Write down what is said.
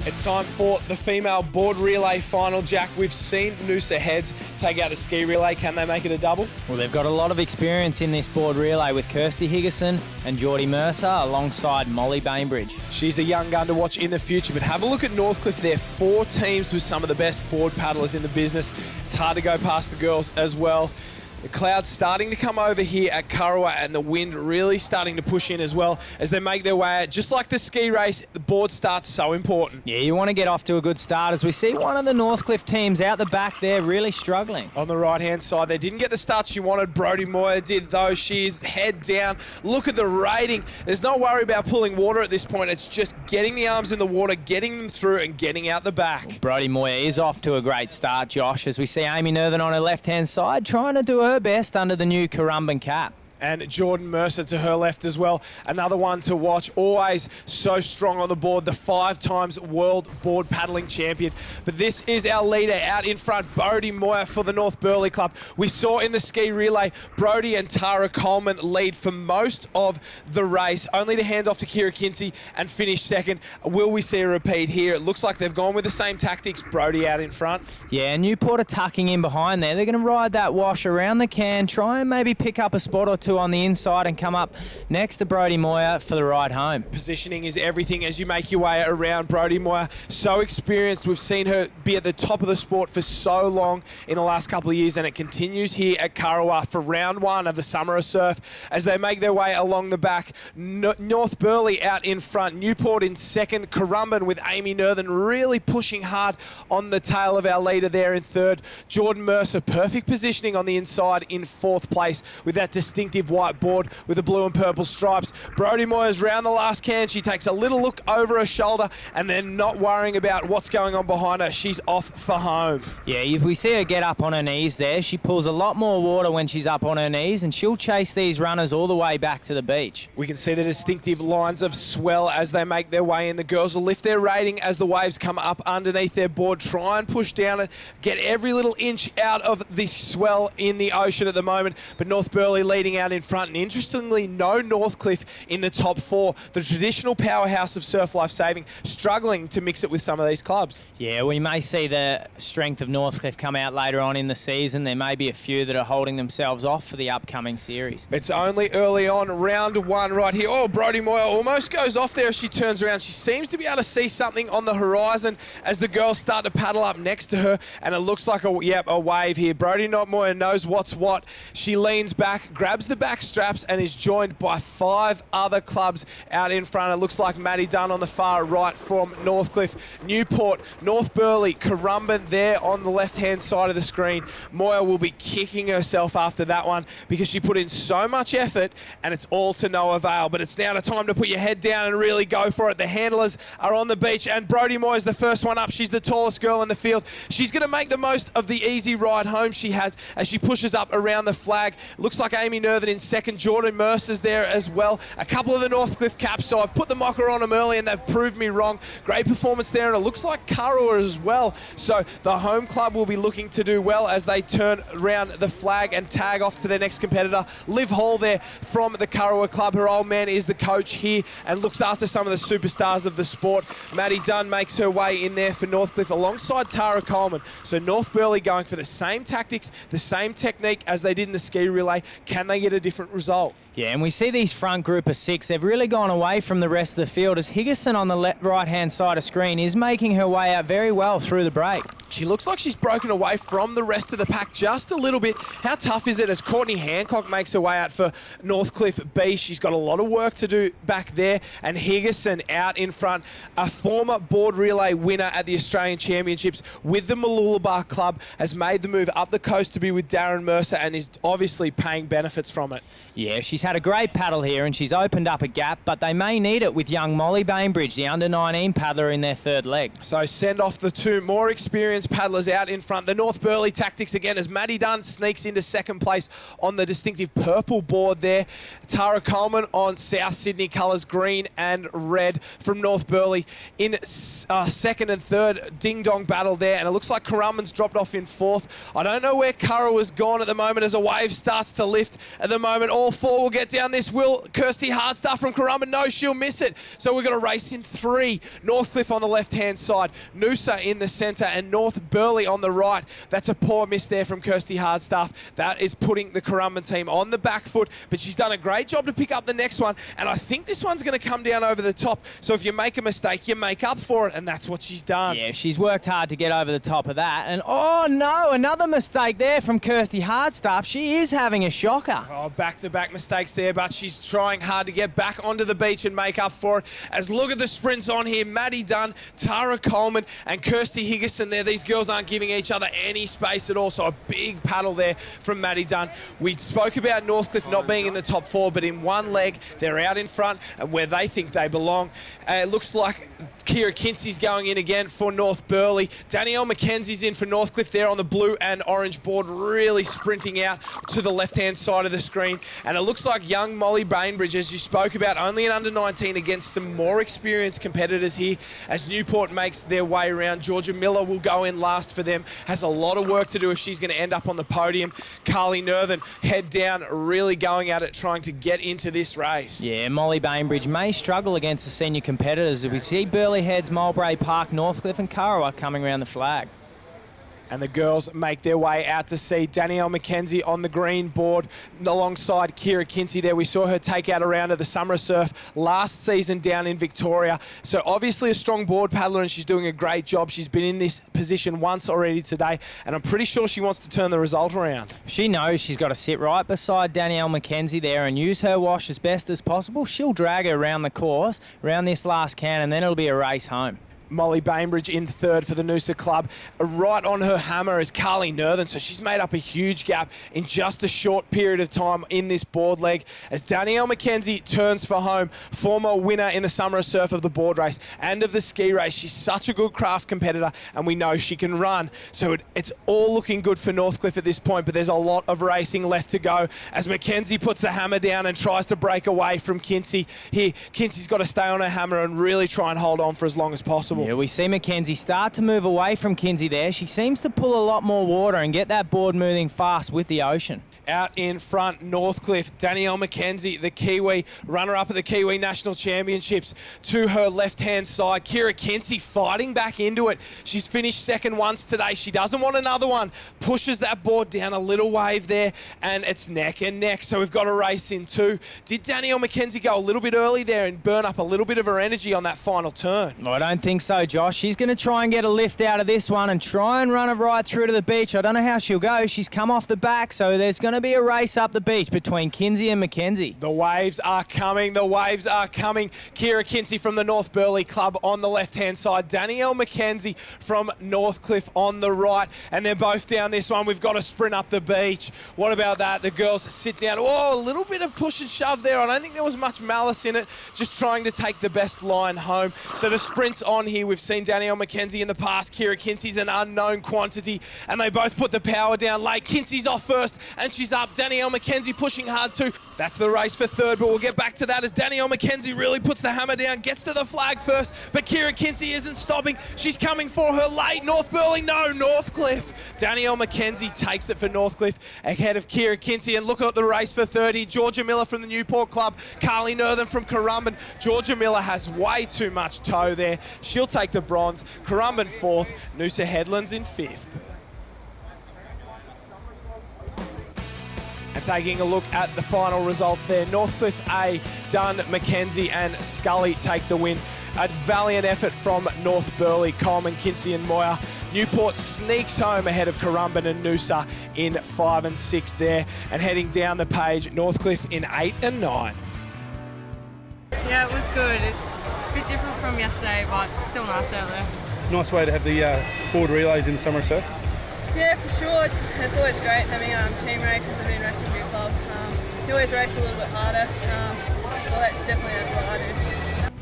It's time for the female board relay final, Jack. We've seen Noosa Heads take out the ski relay. Can they make it a double? Well, they've got a lot of experience in this board relay with Kirsty Higginson and Geordie Mercer alongside Molly Bainbridge. She's a young gun to watch in the future, but have a look at Northcliffe. They're 4 teams with some of the best board paddlers in the business. It's hard to go past the girls as well. The clouds starting to come over here at Kurrawa and the wind really starting to push in as well as they make their way out. Just like the ski race, the board start's so important. Yeah, you want to get off to a good start as we see one of the Northcliffe teams out the back there really struggling. On the right-hand side, they didn't get the start she wanted. Brodie Moyer did, though. She's head down. Look at the rating. There's no worry about pulling water at this point. It's just getting the arms in the water, getting them through and getting out the back. Well, Brodie Moyer is off to a great start, Josh, as we see Amy Nerthen on her left-hand side trying to do her best under the new Currumbin cap. And Jordan Mercer to her left as well. Another one to watch. Always so strong on the board. The 5 times world board paddling champion. But this is our leader out in front, Brodie Moyer for the North Burleigh Club. We saw in the ski relay, Brodie and Tara Coleman lead for most of the race, only to hand off to Kira Kinsey and finish second. Will we see a repeat here? It looks like they've gone with the same tactics. Brodie out in front. Yeah, Newport are tucking in behind there. They're going to ride that wash around the can, try and maybe pick up a spot or two on the inside and come up next to Brodie Moyer for the ride home. Positioning is everything as you make your way around. Brodie Moyer, so experienced. We've seen her be at the top of the sport for so long in the last couple of years, and it continues here at Kurrawa for round 1 of the Summer of Surf as they make their way along the back. North Burleigh out in front, Newport in second, Currumbin with Amy Nerthen really pushing hard on the tail of our leader there in third. Jordan Mercer, perfect positioning on the inside in 4th place with that distinctive white board with the blue and purple stripes. Brodie Moyer's round the last can. She takes a little look over her shoulder and then not worrying about what's going on behind her. She's off for home. Yeah, we see her get up on her knees there. She pulls a lot more water when she's up on her knees and she'll chase these runners all the way back to the beach. We can see the distinctive lines of swell as they make their way in. The girls will lift their rating as the waves come up underneath their board, try and push down and get every little inch out of the swell in the ocean at the moment. But North Burleigh leading out in front. And interestingly, no Northcliffe in the top 4. The traditional powerhouse of surf life saving, struggling to mix it with some of these clubs. Yeah, we may see the strength of Northcliffe come out later on in the season. There may be a few that are holding themselves off for the upcoming series. It's only early on, round 1 right here. Oh, Brodie Moyer almost goes off there as she turns around. She seems to be able to see something on the horizon as the girls start to paddle up next to her, and it looks like a wave here. Brodie Moyer knows what's what. She leans back, grabs the back straps and is joined by 5 other clubs out in front. It looks like Maddie Dunn on the far right from Northcliffe, Newport, North Burleigh, Currumbin there on the left-hand side of the screen. Moyer will be kicking herself after that one because she put in so much effort and it's all to no avail. But it's now the time to put your head down and really go for it. The handlers are on the beach and Brodie Moyer's the first one up. She's the tallest girl in the field. She's going to make the most of the easy ride home she has as she pushes up around the flag. Looks like Amy Nerthen in second. Jordan Mercer's there as well. A couple of the Northcliffe caps, so I've put the mocker on them early and they've proved me wrong. Great performance there, and it looks like Kurrawa as well. So the home club will be looking to do well as they turn around the flag and tag off to their next competitor. Liv Hall there from the Kurrawa club. Her old man is the coach here and looks after some of the superstars of the sport. Maddie Dunn makes her way in there for Northcliffe alongside Tara Coleman. So North Burleigh going for the same tactics, the same technique as they did in the ski relay. Can they get a different result? Yeah, and we see these front group of 6. They've really gone away from the rest of the field as Higginson on the right-hand side of screen is making her way out very well through the break. She looks like she's broken away from the rest of the pack just a little bit. How tough is it as Courtney Hancock makes her way out for Northcliffe B? She's got a lot of work to do back there. And Higginson out in front, a former board relay winner at the Australian Championships with the Mooloolaba Club, has made the move up the coast to be with Darren Mercer and is obviously paying benefits from it. Yeah, she's had a great paddle here and she's opened up a gap, but they may need it with young Molly Bainbridge, the under-19 paddler, in their 3rd leg. So send off the 2 more experienced paddlers out in front. The North Burleigh tactics again as Maddie Dunn sneaks into 2nd place on the distinctive purple board there. Tara Coleman on South Sydney colours, green and red from North Burleigh. In 2nd and 3rd, ding-dong battle there, and it looks like Currumbin's dropped off in 4th. I don't know where Kurrawa's gone at the moment as a wave starts to lift at the moment. All 4 will get down this. Will Kirsty Hardstaff from Kurrawa? No, she'll miss it. So we've got a race in 3. Northcliffe on the left-hand side, Noosa in the centre, and North Burleigh on the right. That's a poor miss there from Kirsty Hardstaff. That is putting the Kurrawa team on the back foot, but she's done a great job to pick up the next one, and I think this one's going to come down over the top. So if you make a mistake, you make up for it, and that's what she's done. Yeah, she's worked hard to get over the top of that. And oh no, another mistake there from Kirsty Hardstaff. She is having a shocker. Oh, back-to-back mistakes there, but she's trying hard to get back onto the beach and make up for it. As look at the sprints on here, Maddie Dunn, Tara Coleman, and Kirsty Higginson there. These girls aren't giving each other any space at all, so a big paddle there from Maddie Dunn. We spoke about Northcliffe not being in the top 4, but in one leg, they're out in front and where they think they belong. It looks like Kira Kinsey's going in again for North Burleigh. Danielle McKenzie's in for Northcliffe there on the blue and orange board, really sprinting out to the left-hand side of the screen. And it looks like young Molly Bainbridge, as you spoke about, only an under-19 against some more experienced competitors here. As Newport makes their way around, Georgia Miller will go in last for them. Has a lot of work to do if she's going to end up on the podium. Carly Nerthen, head down, really going at it, trying to get into this race. Yeah, Molly Bainbridge may struggle against the senior competitors. We see Burleigh Heads, Mulbrae Park, Northcliffe and Kurrawa coming around the flag. And the girls make their way out to see Danielle McKenzie on the green board alongside Kira Kinsey there. We saw her take out a round of the Summer Surf last season down in Victoria. So obviously a strong board paddler, and she's doing a great job. She's been in this position once already today, and I'm pretty sure she wants to turn the result around. She knows she's got to sit right beside Danielle McKenzie there and use her wash as best as possible. She'll drag her around the course, around this last can, and then it'll be a race home. Molly Bainbridge in 3rd for the Noosa Club. Right on her hammer is Carly Nerthen, so she's made up a huge gap in just a short period of time in this board leg. As Danielle McKenzie turns for home, former winner in the Summer Surf of the board race and of the ski race. She's such a good craft competitor, and we know she can run. So it's all looking good for Northcliffe at this point, but there's a lot of racing left to go as McKenzie puts the hammer down and tries to break away from Kinsey. Here, Kinsey's got to stay on her hammer and really try and hold on for as long as possible. Yeah, we see McKenzie start to move away from Kinsey there. She seems to pull a lot more water and get that board moving fast with the ocean. Out in front, Northcliffe, Danielle McKenzie, the Kiwi, runner-up at the Kiwi National Championships. To her left-hand side, Kira Kinsey fighting back into it. She's finished second once today. She doesn't want another one. Pushes that board down a little wave there, and it's neck and neck. So we've got a race in 2. Did Danielle McKenzie go a little bit early there and burn up a little bit of her energy on that final turn? I don't think so, Josh. She's going to try and get a lift out of this one and try and run it right through to the beach. I don't know how she'll go. She's come off the back, so there's going to be a race up the beach between Kinsey and McKenzie. The waves are coming. The waves are coming. Kira Kinsey from the North Burleigh Club on the left-hand side. Danielle McKenzie from Northcliffe on the right. And they're both down this one. We've got to sprint up the beach. What about that? The girls sit down. Oh, a little bit of push and shove there. I don't think there was much malice in it. Just trying to take the best line home. So the sprint's on here. We've seen Danielle McKenzie in the past. Kira Kinsey's an unknown quantity. And they both put the power down late. Kinsey's off first and she's up. Danielle McKenzie pushing hard too. That's the race for 3rd, but we'll get back to that as Danielle McKenzie really puts the hammer down, gets to the flag first, but Kira Kinsey isn't stopping. She's coming for her late. North Burleigh, no, Northcliffe. Danielle McKenzie takes it for Northcliffe ahead of Kira Kinsey, and look at the race for 30. Georgia Miller from the Newport Club, Carly Nerthen from Currumbin. Georgia Miller has way too much toe there. She'll take the bronze. Currumbin 4th, Noosa Headlands in 5th. And taking a look at the final results there, Northcliffe A, Dunn, McKenzie and Scully take the win. A valiant effort from North Burleigh, Coleman, Kinsey and Moyer. Newport sneaks home ahead of Currumbin and Noosa in 5 and 6 there. And heading down the page, Northcliffe in 8 and 9. Yeah, it was good. It's a bit different from yesterday, but still nice out there. Nice way to have the board relays in the Summer Surf. Yeah, for sure. It's always great having team races. I've been racing for your club. You always race a little bit harder. Well, that definitely that's what I do.